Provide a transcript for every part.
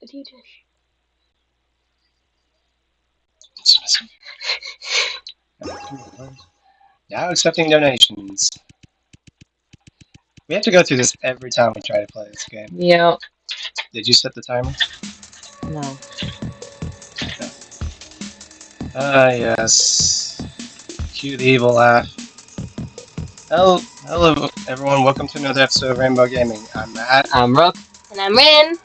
The DJ. Now accepting donations. We have to go through this every time we try to play this game. Yep. Did you set the timer? No. Ah, yes. Cue the evil laugh. Hello, everyone. Welcome to another episode of Rainbow Gaming. I'm Matt. I'm Rook. And I'm Rin.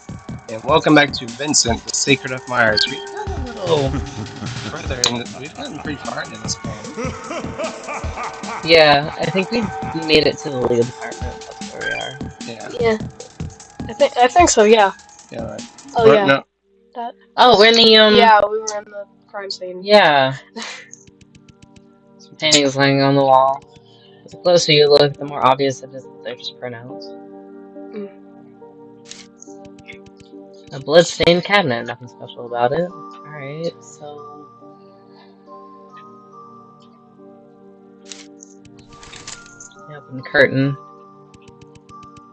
And welcome back to Vincent, the Secret of Myers. We've gotten a little further, we've gotten pretty far into this game. Yeah, I think we made it to the legal department. That's where we are. Yeah. I think so. Yeah. Yeah. Right. Oh Or, yeah. no. That. Oh, we're in the Yeah, we were in the crime scene. Yeah. Paintings hanging on the wall. The closer you look, the more obvious it is that they're just printouts. Mm. A blood-stained cabinet. Nothing special about it. Alright, so... I open the curtain.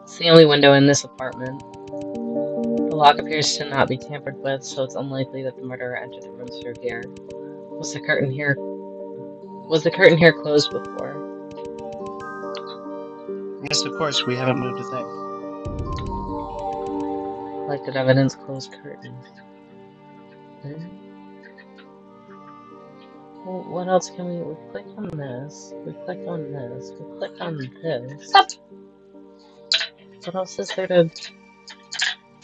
It's the only window in this apartment. The lock appears to not be tampered with, so it's unlikely that the murderer entered the room through here. Was the curtain here closed before? Yes, of course. We haven't moved a thing. Collected evidence, closed curtain. Well, what else can we clicked on this. We clicked on this. We clicked on this. Stop. What else is there to...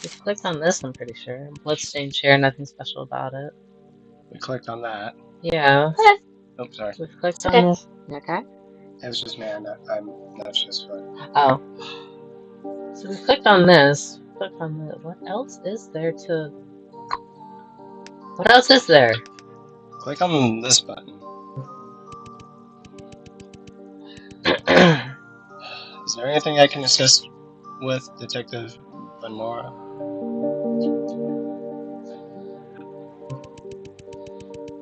We clicked on this, I'm pretty sure. Bloodstained chair, nothing special about it. We clicked on that. Yeah. Okay. Oh, sorry. We've clicked Okay. on this. You okay? It was just me. I'm not just foot. Oh. So we clicked on this. Clicked on the... What else is there to... What else is there? Click on this button. Is there anything I can assist with, Detective Vanora?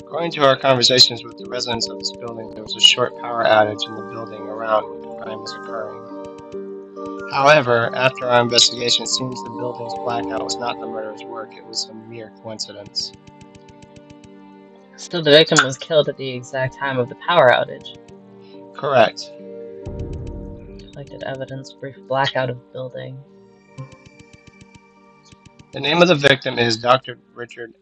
According to our conversations with the residents of this building, there was a short power outage in the building around where the crime was occurring. However, after our investigation, it seems the building's blackout was not the murderer's work, it was a mere coincidence. So the victim was killed at the exact time of the power outage. Correct. Collected evidence, brief blackout of building. The name of the victim is Dr. Richard,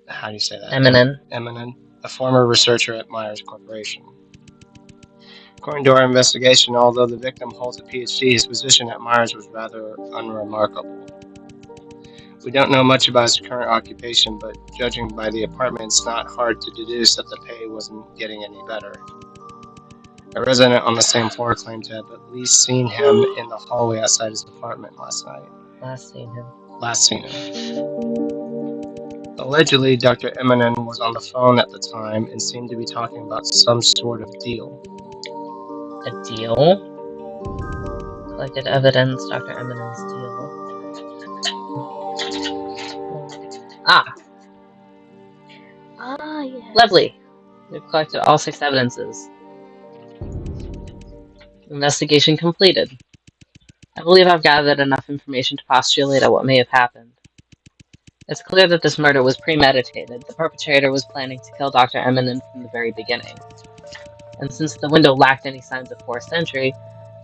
how do you say that? Eminem, a former researcher at Myers Corporation. According to our investigation, although the victim holds a PhD, his position at Myers was rather unremarkable. We don't know much about his current occupation, but judging by the apartment, it's not hard to deduce that the pay wasn't getting any better. A resident on the same floor claimed to have at least seen him in the hallway outside his apartment last night. last seen him. Allegedly, Dr. Eminem was on the phone at the time and seemed to be talking about some sort of deal. A deal? Collected evidence, Dr. Eminem's deal. Ah, Yes. lovely. We've collected all 6 evidences. Investigation completed. I believe I've gathered enough information to postulate at what may have happened. It's clear that this murder was premeditated. The perpetrator was planning to kill Dr. Eminem from the very beginning. And since the window lacked any signs of forced entry,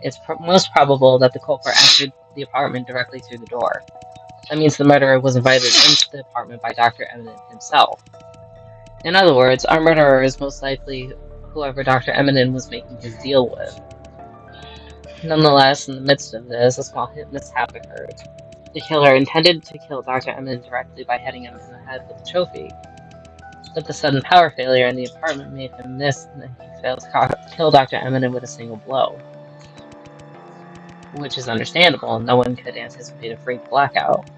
it's most probable that the culprit entered the apartment directly through the door. That means the murderer was invited into the apartment by Dr. Eminem himself. In other words, our murderer is most likely whoever Dr. Eminem was making his deal with. Nonetheless, in the midst of this, a small mishap occurred. The killer intended to kill Dr. Eminem directly by hitting him in the head with a trophy, but the sudden power failure in the apartment made him miss, and he failed to kill Dr. Eminem with a single blow. Which is understandable, no one could anticipate a freak blackout.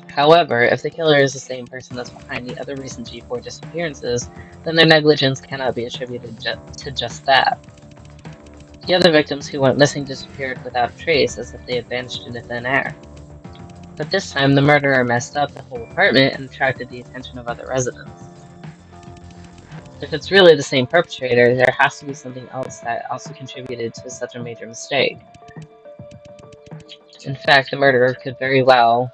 However, if the killer is the same person that's behind the other recent G4 disappearances, then their negligence cannot be attributed to just that. The other victims who went missing disappeared without a trace, as if they had vanished into thin air. But this time, the murderer messed up the whole apartment and attracted the attention of other residents. If it's really the same perpetrator, there has to be something else that also contributed to such a major mistake. In fact, the murderer could very well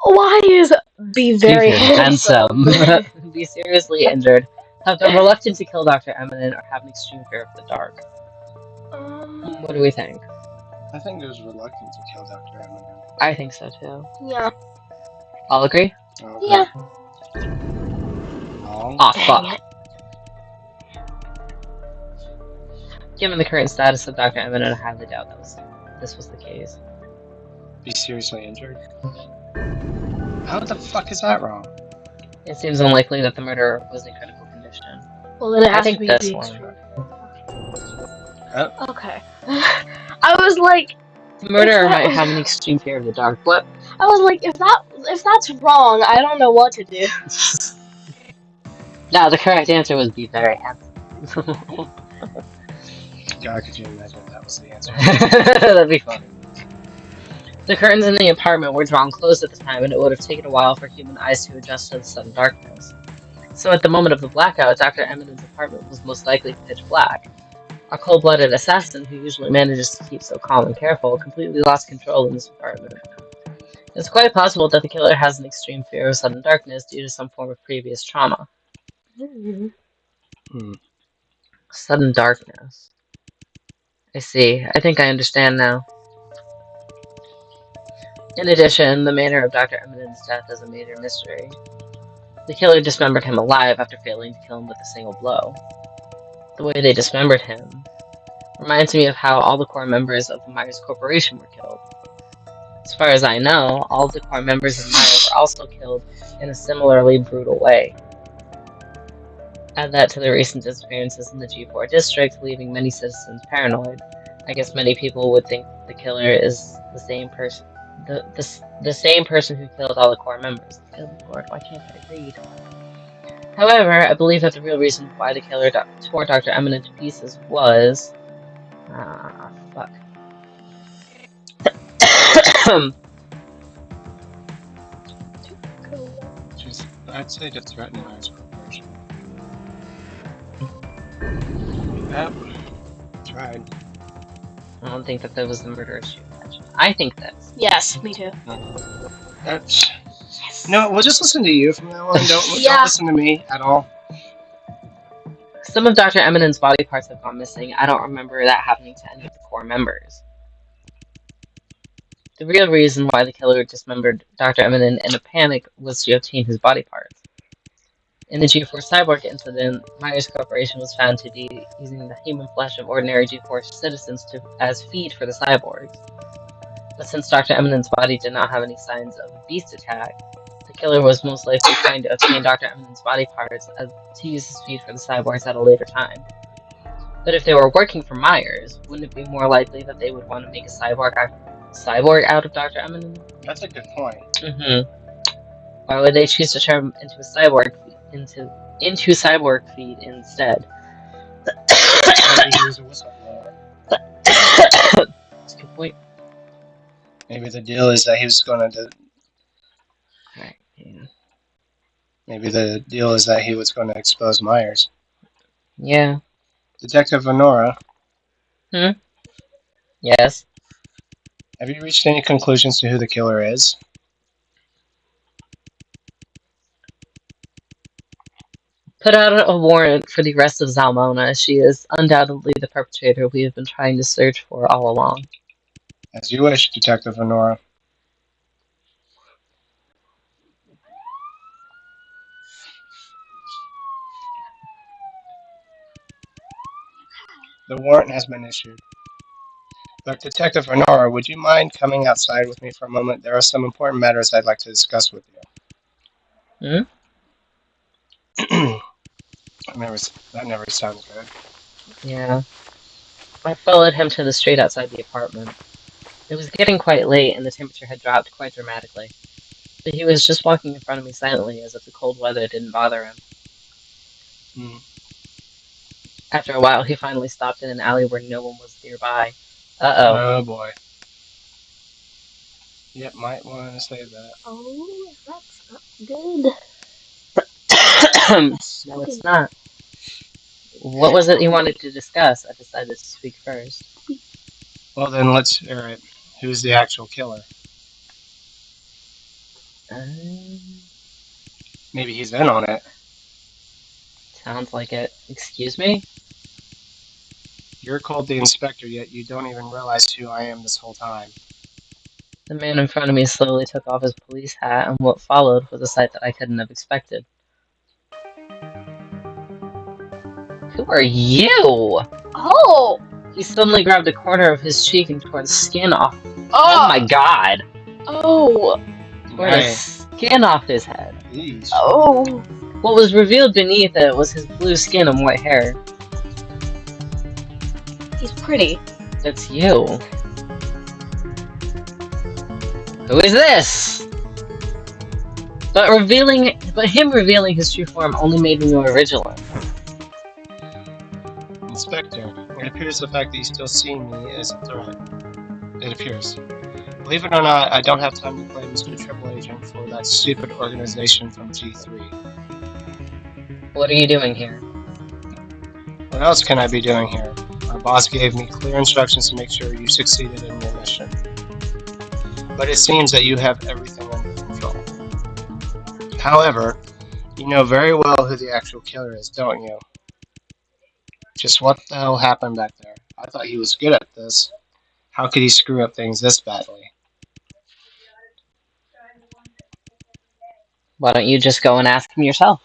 Why is be very handsome? Be seriously injured, have been reluctant to kill Dr. Eminent, or have an extreme fear of the dark. What do we think? I think it was reluctant to kill Dr. Eminent. I think so too. Yeah. All agree? Okay. Yeah. Oh. Aw, Dang fuck. it. Given the current status of Dr. Eminent, I highly doubt this was the case. Be seriously injured? How the fuck is that wrong? It seems unlikely that the murderer was in critical condition. Well, then it I has think to be this the one. extreme. Oh. Okay. I was like, The murderer If that might was- have an extreme fear of the dark. What? I was like, if that's wrong, I don't know what to do. No, the correct answer was be very handsome. God, could you imagine if that was the answer? That'd be funny. The curtains in the apartment were drawn close at the time, and it would have taken a while for human eyes to adjust to the sudden darkness. So at the moment of the blackout, Dr. Eminent's apartment was most likely pitch black. A cold-blooded assassin, who usually manages to keep so calm and careful, completely lost control in this apartment. It's quite possible that the killer has an extreme fear of sudden darkness due to some form of previous trauma. Sudden darkness. I see. I think I understand now. In addition, the manner of Dr. Eminent's death is a major mystery. The killer dismembered him alive after failing to kill him with a single blow. The way they dismembered him reminds me of how all the core members of the Myers Corporation were killed. As far as I know, all of the core members of Myers were also killed in a similarly brutal way. Add that to the recent disappearances in the G4 district, leaving many citizens paranoid. I guess many people would think the killer is the same person. The same person who killed all the core members. Good lord, why can't I read? However, I believe that the real reason why the killer tore Dr. Eminent to pieces was... fuck. I'd say to threaten Myers Corporation. Yep. Tried. I don't think that was the murderous shoot. I think this. Yes, me too. That's... No, we'll just listen to you from now on. Don't Yeah. listen to me at all. Some of Dr. Eminent's body parts have gone missing. I don't remember that happening to any of the core members. The real reason why the killer dismembered Dr. Eminent in a panic was to obtain his body parts. In the G4 cyborg incident, Myers Corporation was found to be using the human flesh of ordinary G4 citizens as feed for the cyborgs. But since Dr. Eminent's body did not have any signs of a beast attack, the killer was most likely trying to obtain Dr. Eminent's body parts to use as feed for the cyborgs at a later time. But if they were working for Myers, wouldn't it be more likely that they would want to make a cyborg out of Dr. Eminent? That's a good point. Why would they choose to turn him into a cyborg into cyborg feed instead? Maybe he was a whistleblower. That's a good point. Maybe the deal is that he was going to. Right, yeah. Maybe the deal is that he was going to expose Myers. Yeah. Detective Honora. Yes. Have you reached any conclusions to who the killer is? Put out a warrant for the arrest of Zalmona. She is undoubtedly the perpetrator we have been trying to search for all along. As you wish, Detective Honora. The warrant has been issued. But Detective Honora, would you mind coming outside with me for a moment? There are some important matters I'd like to discuss with you. That never sounds good. Yeah. I followed him to the street outside the apartment. It was getting quite late and the temperature had dropped quite dramatically. But he was just walking in front of me silently as if the cold weather didn't bother him. After a while, he finally stopped in an alley where no one was nearby. Oh boy. Yep, might want to say that. Oh, that's not good. No, it's not. What was it you wanted to discuss? I decided to speak first. Well, then let's hear it. Who's the actual killer? Maybe he's in on it. Sounds like it. Excuse me? You're called the inspector, yet you don't even realize who I am this whole time. The man in front of me slowly took off his police hat, and what followed was a sight that I couldn't have expected. Who are you? Oh! He suddenly grabbed a corner of his cheek and tore the skin off. Oh, Oh my god! Oh! Tore the skin off his head. Jeez. Oh! What was revealed beneath it was his blue skin and white hair. He's pretty. It's you. Who is this? But him revealing his true form only made me more vigilant. Inspector, it appears the fact that you still see me is a threat. It appears. Believe it or not, I don't have time to play Mr. Triple Agent for that stupid organization from G3. What are you doing here? What else can I be doing here? Our boss gave me clear instructions to make sure you succeeded in your mission. But it seems that you have everything under control. However, you know very well who the actual killer is, don't you? Just what the hell happened back there? I thought he was good at this. How could he screw up things this badly? Why don't you just go and ask him yourself?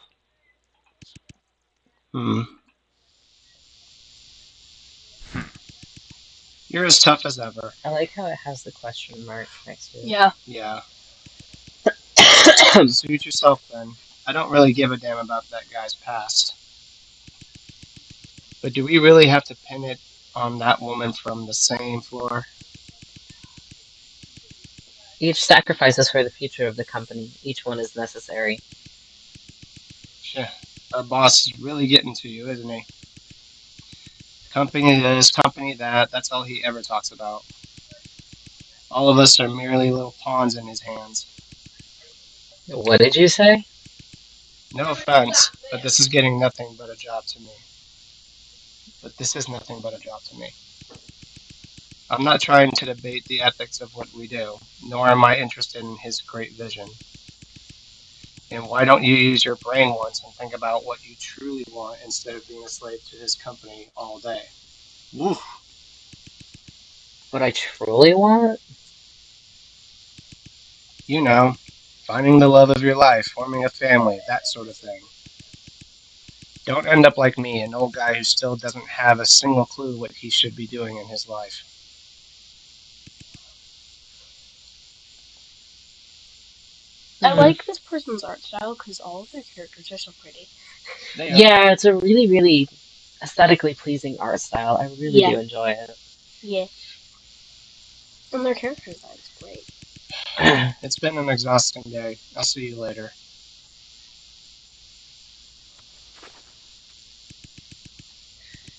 You're as tough as ever. I like how it has the question mark next to it. Yeah. Yeah. Suit yourself then. I don't really give a damn about that guy's past. But do we really have to pin it on that woman from the same floor? Each sacrifice is for the future of the company. Each one is necessary. Shit. Our boss is really getting to you, isn't he? Company this, company that, that's all he ever talks about. All of us are merely little pawns in his hands. What did you say? No offense, but this is getting nothing but a job to me. But this is nothing but a job to me. I'm not trying to debate the ethics of what we do, nor am I interested in his great vision. And why don't you use your brain once and think about what you truly want instead of being a slave to his company all day? Woof. What I truly want? You know, finding the love of your life, forming a family, that sort of thing. Don't end up like me, an old guy who still doesn't have a single clue what he should be doing in his life. I like this person's art style because all of their characters are so pretty. Yeah, it's a really, really aesthetically pleasing art style. I really do enjoy it. Yeah. And their character design is great. It's been an exhausting day. I'll see you later.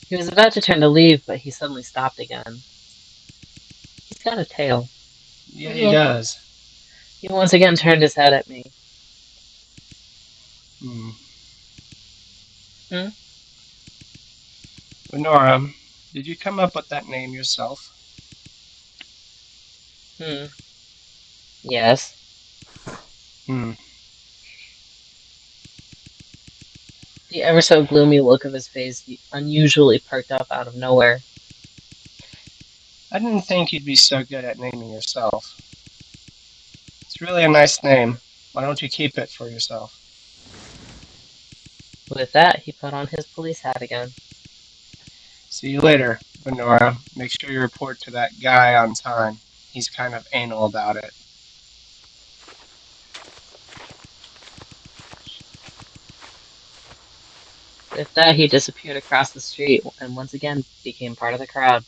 He was about to turn to leave, but he suddenly stopped again. He's got a tail. Yeah, he does. He once again turned his head at me. Lenora, did you come up with that name yourself? Yes. The ever so gloomy look of his face unusually perked up out of nowhere. I didn't think you'd be so good at naming yourself. It's really a nice name. Why don't you keep it for yourself? With that, he put on his police hat again. See you later, Lenora. Make sure you report to that guy on time. He's kind of anal about it. With that, he disappeared across the street and once again became part of the crowd.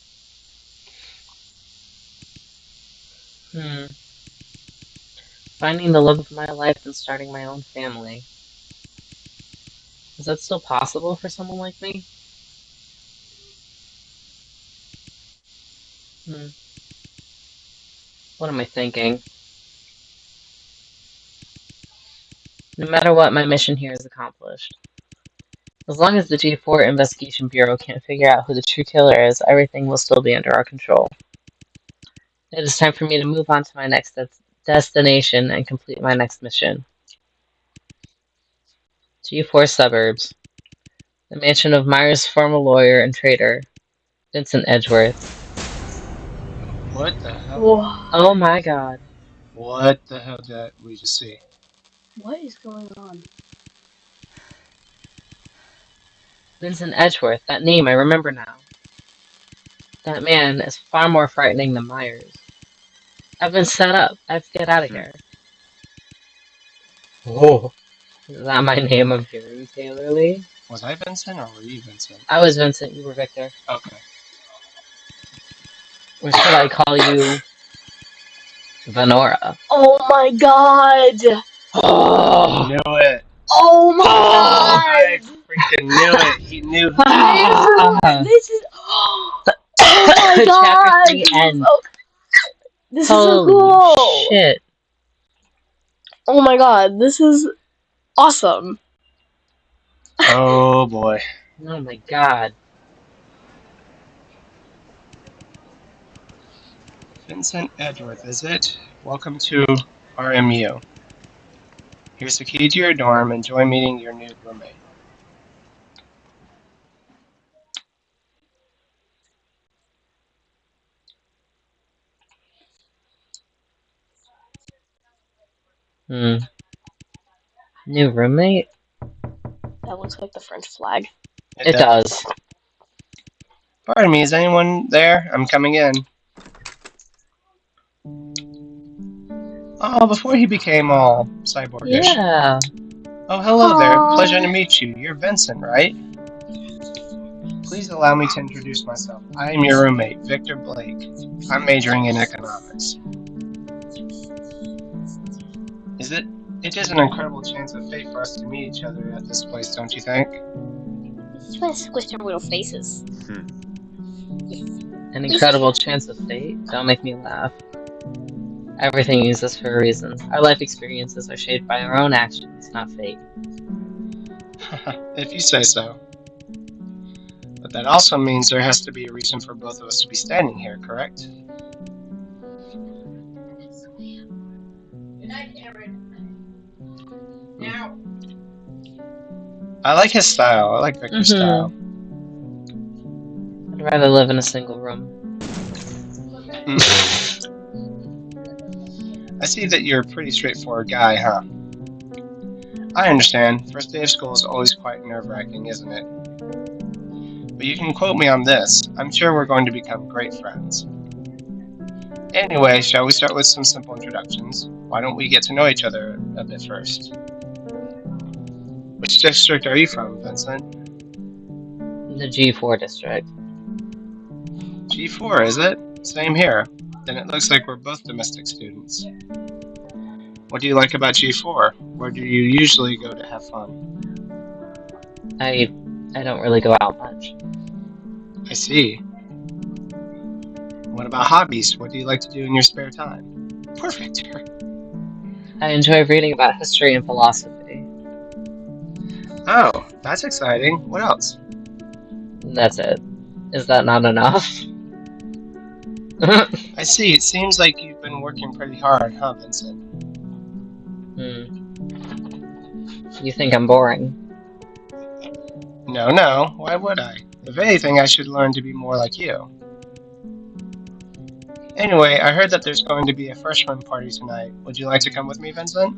Finding the love of my life and starting my own family. Is that still possible for someone like me? What am I thinking? No matter what, my mission here is accomplished. As long as the G4 Investigation Bureau can't figure out who the true killer is, everything will still be under our control. It is time for me to move on to my next destination and complete my next mission. G4 Suburbs. The mansion of Myers' former lawyer and trader, Vincent Edgeworth. What the hell? Whoa. Oh my god. What the hell did we just see? What is going on? Vincent Edgeworth, that name I remember now. That man is far more frightening than Myers. I've been set up. I have to get out of here. Oh. Is that my name I'm hearing, Taylor Lee? Was I Vincent or were you Vincent? I was Vincent, you were Victor. Okay. Or should I call you Venora? Oh my god! I knew it! Oh my I god! freaking knew it! He knew. This is. Oh my god! Chapter 3 ends. This is so Holy cool! shit. Oh my god, this is awesome. Oh boy. Oh my god. Vincent Edgeworth, is it? Welcome to RMU. Here's the key to your dorm. Enjoy meeting your new roommate. New roommate? That looks like the French flag. It does. Pardon me, is anyone there? I'm coming in. Oh, before he became all cyborgish. Yeah. Oh, hello there. Pleasure to meet you. You're Vincent, right? Please allow me to introduce myself. I am your roommate, Victor Blake. I'm majoring in economics. It is an incredible chance of fate for us to meet each other at this place, don't you think? This is why squish their little faces. An incredible chance of fate? Don't make me laugh. Everything exists for a reason. Our life experiences are shaped by our own actions, not fate. If you say so. But that also means there has to be a reason for both of us to be standing here, correct? Good night, Cameron. Now. I like his style. I like Victor's style. I'd rather live in a single room. I see that you're a pretty straightforward guy, huh? I understand. First day of school is always quite nerve-wracking, isn't it? But you can quote me on this. I'm sure we're going to become great friends. Anyway, shall we start with some simple introductions? Why don't we get to know each other a bit first? Which district are you from, Vincent? The G4 district. G4, is it? Same here. Then it looks like we're both domestic students. What do you like about G4? Where do you usually go to have fun? I don't really go out much. I see. What about hobbies? What do you like to do in your spare time? Poor Victor. I enjoy reading about history and philosophy. Oh, that's exciting. What else? That's it. Is that not enough? I see. It seems like you've been working pretty hard, huh, Vincent? You think I'm boring? No. Why would I? If anything, I should learn to be more like you. Anyway, I heard that there's going to be a freshman party tonight. Would you like to come with me, Vincent?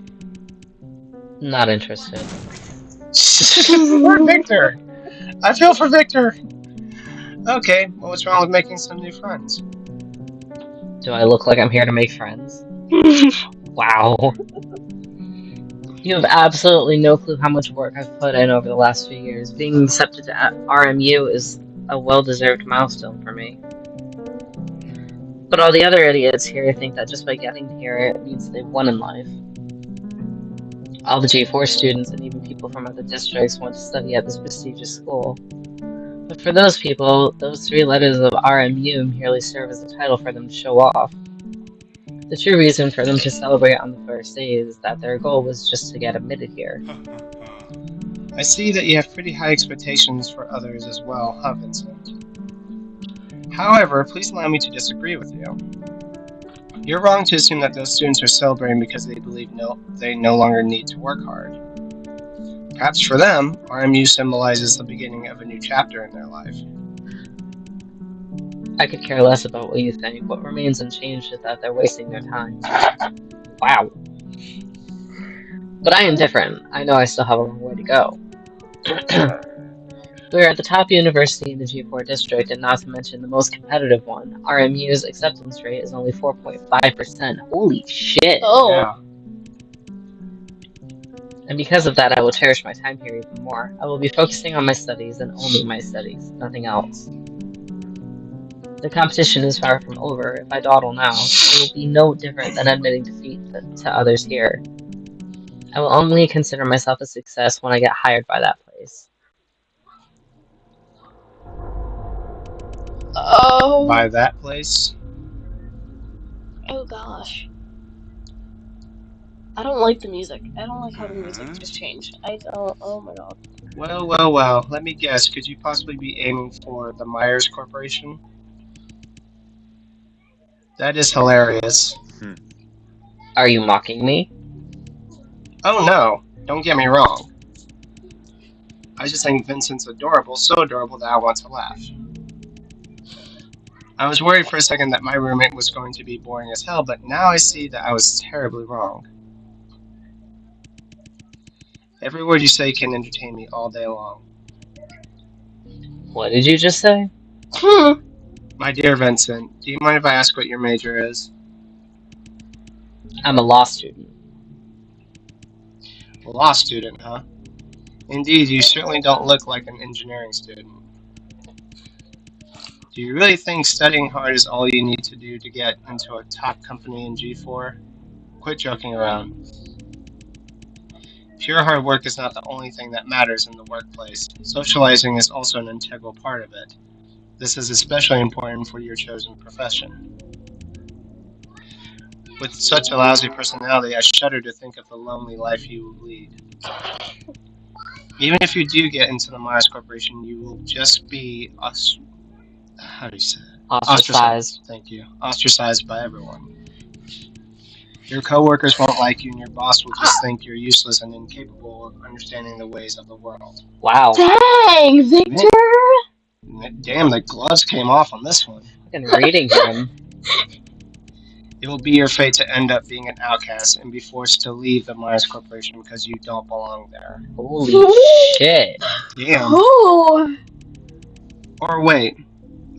Not interested. Poor Victor! I feel for Victor! Okay, well, what's wrong with making some new friends? Do I look like I'm here to make friends? Wow. You have absolutely no clue how much work I've put in over the last few years. Being accepted to RMU is a well-deserved milestone for me. But all the other idiots here think that just by getting here, it means they've won in life. All the G4 students and even people from other districts want to study at this prestigious school. But for those people, those 3 letters of RMU merely serve as a title for them to show off. The true reason for them to celebrate on the first day is that their goal was just to get admitted here. I see that you have pretty high expectations for others as well, huh, Vincent? However, please allow me to disagree with you. You're wrong to assume that those students are celebrating because they believe they no longer need to work hard. Perhaps for them, RMU symbolizes the beginning of a new chapter in their life. I could care less about what you think. What remains unchanged is that they're wasting their time. Wow. But I am different. I know I still have a long way to go. We are at the top university in the G4 district, and not to mention the most competitive one. RMU's acceptance rate is only 4.5%. Holy shit! Oh. Yeah. And because of that, I will cherish my time here even more. I will be focusing on my studies and only my studies, nothing else. The competition is far from over. If I dawdle now, it will be no different than admitting defeat to others here. I will only consider myself a success when I get hired by that place. Oh. By that place? Oh gosh. I don't like the music. I don't like how the music just changed. I don't. Oh my god. Well, well, well. Let me guess. Could you possibly be aiming for the Myers Corporation? That is hilarious. Are you mocking me? Oh no, don't get me wrong. I just think Vincent's adorable, so adorable that I want to laugh. I was worried for a second that my roommate was going to be boring as hell, but now I see that I was terribly wrong. Every word you say can entertain me all day long. What did you just say? My dear Vincent, do you mind if I ask what your major is? I'm a law student. A law student, huh? Indeed, you certainly don't look like an engineering student. Do you really think studying hard is all you need to do to get into a top company in G4? Quit joking around. Pure hard work is not the only thing that matters in the workplace. Socializing is also an integral part of it. This is especially important for your chosen profession. With such a lousy personality, I shudder to think of the lonely life you will lead. Even if you do get into the Myers Corporation, you will just be how do you say it? Ostracized. Thank you. Ostracized by everyone. Your coworkers won't like you, and your boss will just think you're useless and incapable of understanding the ways of the world. Wow. Dang, Victor! Damn, the gloves came off on this one. Fucking reading him. It will be your fate to end up being an outcast and be forced to leave the Myers Corporation because you don't belong there. Holy shit. Damn. Oh. Or wait.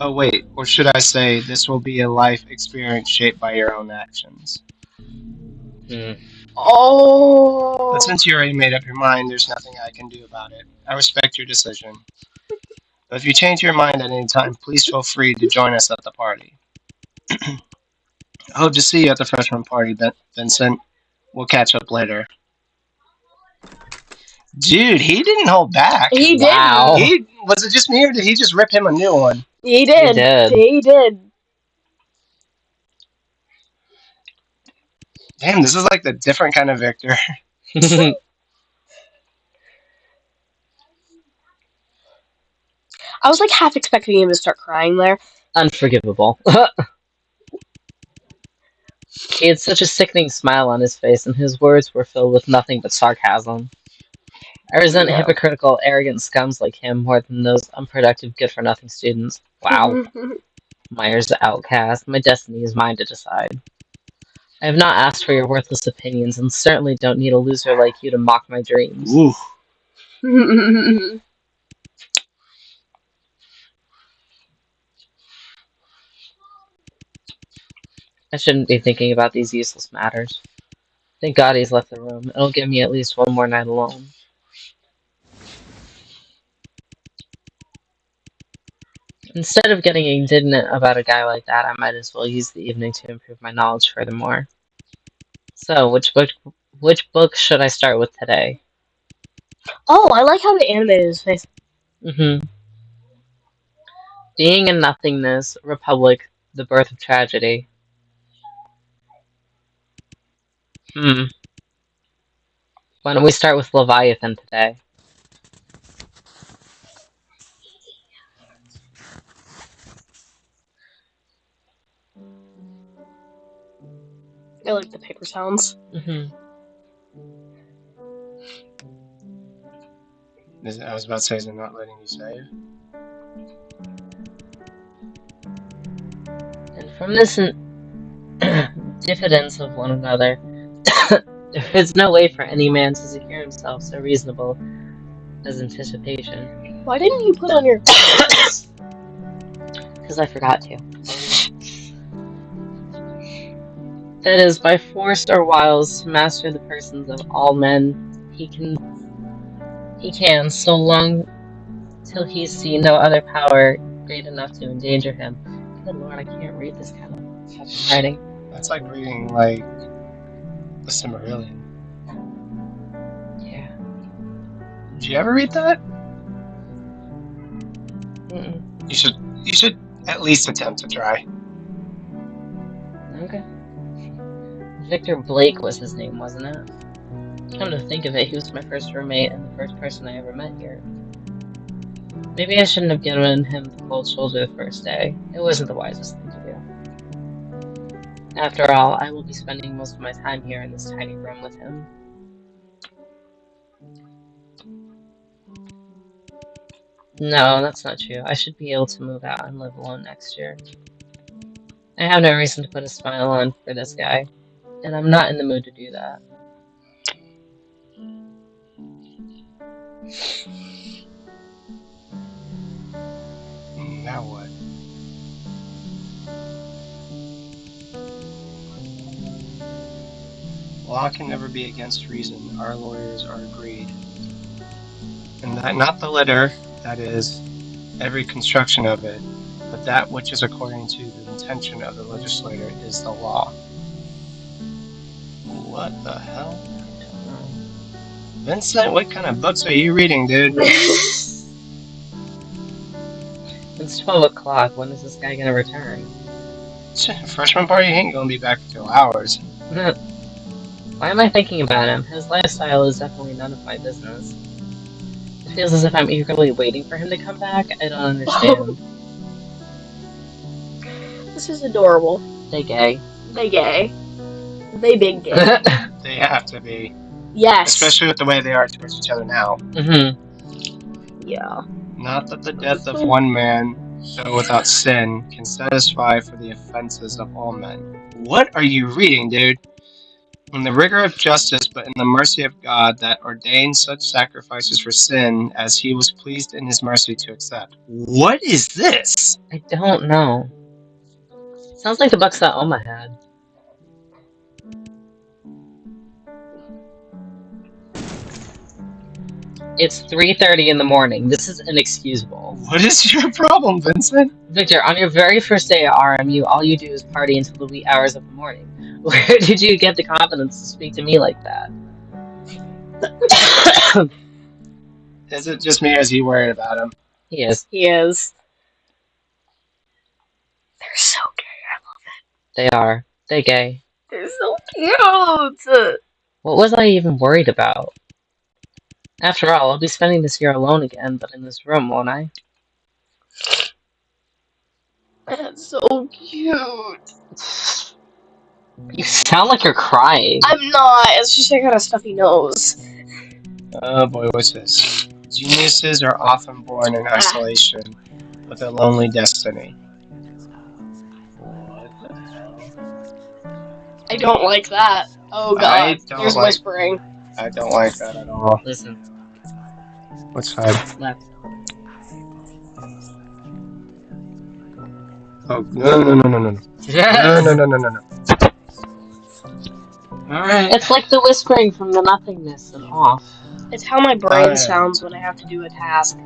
Oh, wait. Or should I say, this will be a life experience shaped by your own actions. Oh. But since you already made up your mind, there's nothing I can do about it. I respect your decision. But if you change your mind at any time, please feel free to join us at the party. I hope to see you at the freshman party, Vincent. We'll catch up later. Dude, he didn't hold back. He did. Wow. Was it just me, or did he just rip him a new one? He did. He did. He did. Damn, this is like the different kind of Victor. I was like half expecting him to start crying there. Unforgivable. He had such a sickening smile on his face, and his words were filled with nothing but sarcasm. I resent No. hypocritical, arrogant scums like him more than those unproductive, good-for-nothing students. Wow. Myers the outcast. My destiny is mine to decide. I have not asked for your worthless opinions, and certainly don't need a loser like you to mock my dreams. Ooh. I shouldn't be thinking about these useless matters. Thank God he's left the room. It'll give me at least one more night alone. Instead of getting indignant about a guy like that, I might as well use the evening to improve my knowledge furthermore. So, which book should I start with today? Oh, I like how they animated his face. Being in Nothingness, Republic, The Birth of Tragedy. Why don't we start with Leviathan today? I like the paper sounds. Mm-hmm. I was about to say, is it not letting you save? And from this diffidence of one another, there is no way for any man to secure himself so reasonable as anticipation. Why didn't you put on your glasses? Because I forgot to. That is, by force or wiles, to master the persons of all men, he can, so long till he see no other power great enough to endanger him. Good Lord, I can't read this kind of fucking writing. That's like reading, like, the Silmarillion. Yeah. Did you ever read that? Mm-mm. You should at least attempt to try. Okay. Victor Blake was his name, wasn't it? Come to think of it, he was my first roommate and the first person I ever met here. Maybe I shouldn't have given him the cold shoulder the first day. It wasn't the wisest thing to do. After all, I will be spending most of my time here in this tiny room with him. No, that's not true. I should be able to move out and live alone next year. I have no reason to put a smile on for this guy, and I'm not in the mood to do that. Now what? Law can never be against reason. Our lawyers are agreed. And that not the letter, that is, every construction of it, but that which is according to the intention of the legislator is the law. What the hell? Vincent, what kind of books are you reading, dude? It's 12 o'clock. When is this guy gonna return? Freshman party ain't gonna be back for 2 hours. Why am I thinking about him? His lifestyle is definitely none of my business. It feels as if I'm eagerly waiting for him to come back. I don't understand. This is adorable. They gay. They gay. They big gay. They have to be. Yes. Especially with the way they are towards each other now. Mm-hmm. Yeah. Not that the death of one man, though without sin, can satisfy for the offenses of all men. What are you reading, dude? In the rigor of justice, but in the mercy of God, that ordained such sacrifices for sin as he was pleased in his mercy to accept. What is this? I don't know. Sounds like the books that Oma had. It's 3:30 in the morning. This is inexcusable. What is your problem, Vincent? Victor, on your very first day at RMU, all you do is party until the wee hours of the morning. Where did you get the confidence to speak to me like that? Is it just me or is he worried about him? He is. He is. They're so gay. I love it. They are. They gay. They're so cute. What was I even worried about? After all, I'll be spending this year alone again, but in this room, won't I? That's so cute. You sound like you're crying. I'm not. It's just I got a stuffy nose. Oh boy, what's this? Geniuses are often born in isolation, with a lonely destiny. What the hell? I don't like that. Oh god. There's whispering. I don't like that at all. Listen. What side? Left. Oh, no. No. Alright. It's like the whispering from the nothingness and off. It's how my brain sounds when I have to do a task.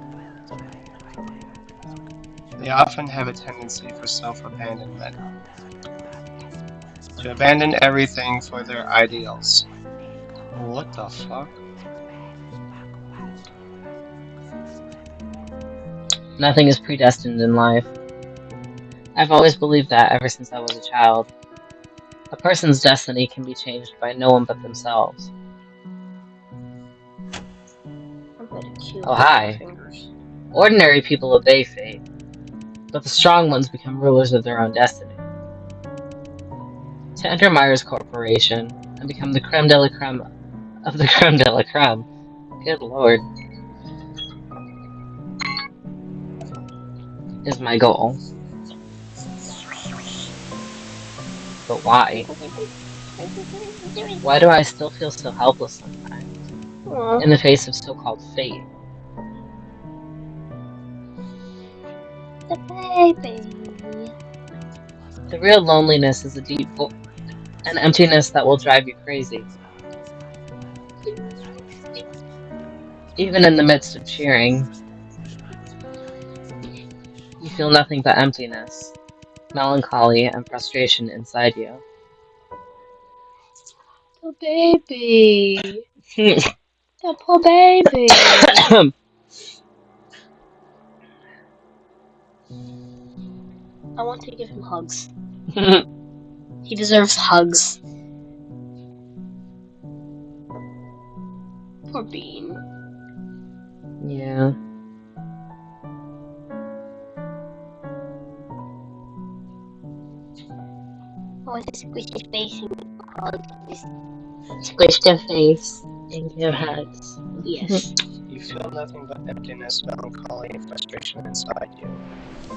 They often have a tendency for self-abandonment. To abandon everything for their ideals. What the fuck? Nothing is predestined in life. I've always believed that ever since I was a child. A person's destiny can be changed by no one but themselves. Oh, hi. Ordinary people obey fate, but the strong ones become rulers of their own destiny. To enter Myers Corporation and become the creme de la creme of the creme de la creme. Good lord. Is my goal. But why? Why do I still feel so helpless sometimes? In the face of so-called fate? The baby. The real loneliness is a deep an emptiness that will drive you crazy. Even in the midst of cheering, you feel nothing but emptiness, melancholy, and frustration inside you. The baby. The poor baby. I want to give him hugs. He deserves hugs. Poor Bean. Yeah. I want to squish his face and hug his. Squish the face and give hugs. Yes. You feel nothing but emptiness, melancholy, and frustration inside you.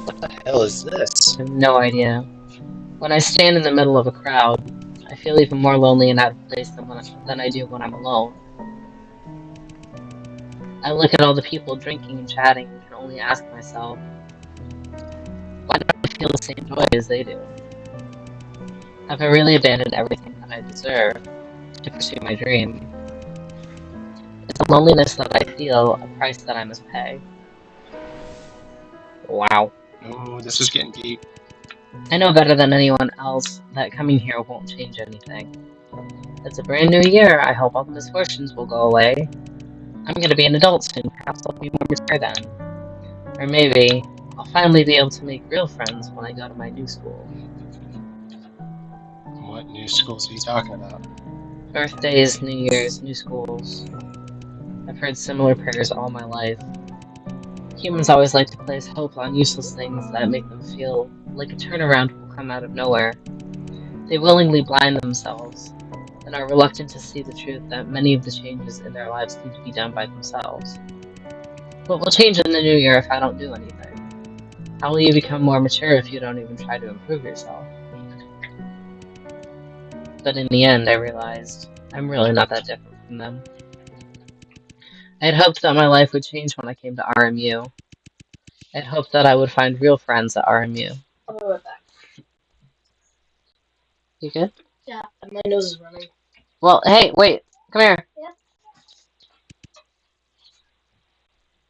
What the hell is this? I have no idea. When I stand in the middle of a crowd, I feel even more lonely and out of place than I do when I'm alone. I look at all the people drinking and chatting and can only ask myself, why don't I feel the same joy as they do? Have I really abandoned everything that I deserve to pursue my dream? Is the loneliness that I feel a price that I must pay? Wow. Ooh, this is getting deep. I know better than anyone else that coming here won't change anything. It's a brand new year. I hope all the misfortunes will go away. I'm going to be an adult soon. Perhaps I'll be more mature then. Or maybe I'll finally be able to make real friends when I go to my new school. What new schools are you talking about? Birthdays, New Year's, new schools. I've heard similar prayers all my life. Humans always like to place hope on useless things that make them feel like a turnaround will come out of nowhere. They willingly blind themselves and are reluctant to see the truth that many of the changes in their lives need to be done by themselves. What will change in the new year if I don't do anything? How will you become more mature if you don't even try to improve yourself? But in the end, I realized I'm really not that different from them. I had hoped that my life would change when I came to RMU. I had hoped that I would find real friends at RMU. I'll be right back. You good? Yeah, my nose is running. Well, hey, wait. Come here. Yeah.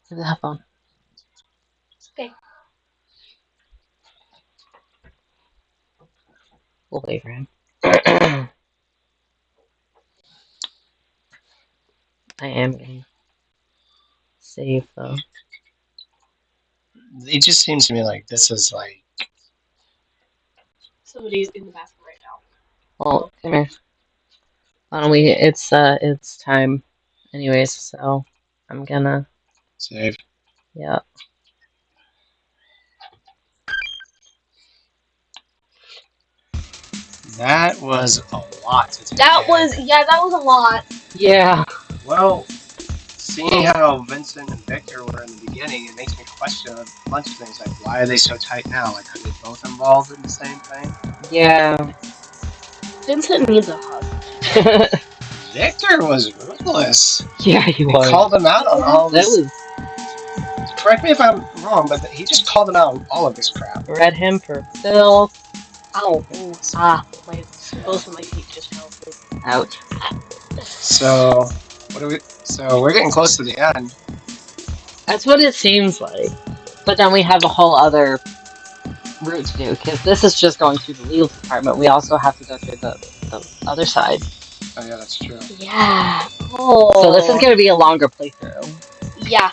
Give me the headphone. Okay. We'll wait for him. I am getting safe, though. It just seems to me like this is like. Somebody's in the bathroom right now. Well, come here. Why don't we? It's time, anyways. So I'm gonna. Save. Yeah. That was a lot to take That in. was a lot. Yeah. Well, seeing how Vincent and Victor were in the beginning, it makes me question a bunch of things. Like, why are they so tight now? Like, are they both involved in the same thing? Yeah. Vincent needs a hug. Victor was ruthless. Yeah, he He was. called him out on all That this. was. Correct me if I'm wrong, but he just called him out on all of this crap. Read him for filth. Ow. Ooh, both of my feet just fell asleep. Ouch. So, So we're getting close to the end. That's what it seems like. But then we have a whole other route to do, because this is just going through the legal department. We also have to go through the other side. Oh yeah, that's true. Yeah. Oh. So this is going to be a longer playthrough. Yeah.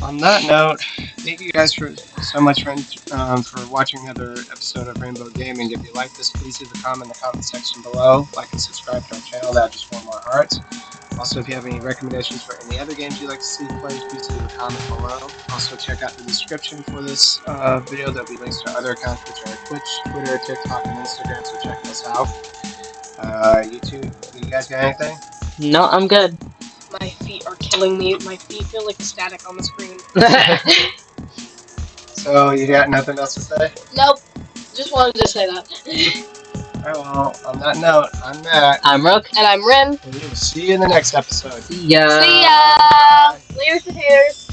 On that note, thank you guys so much for watching another episode of Rainbow Gaming. If you like this, please leave a comment in the comment section below. Like and subscribe to our channel. That just warm our hearts. Also, if you have any recommendations for any other games you'd like to see played, please leave a comment below. Also, check out the description for this video. There'll be links to our other accounts, which are Twitch, Twitter, TikTok, and Instagram, so check those out. You guys got anything? No, I'm good. My feet are killing me. My feet feel like static on the screen. So, you got nothing else to say? Nope. Just wanted to say that. Alright, well, on that note, I'm Matt. I'm Rook. And I'm Rin. And we will see you in the next episode. See ya. See ya! Later, haters.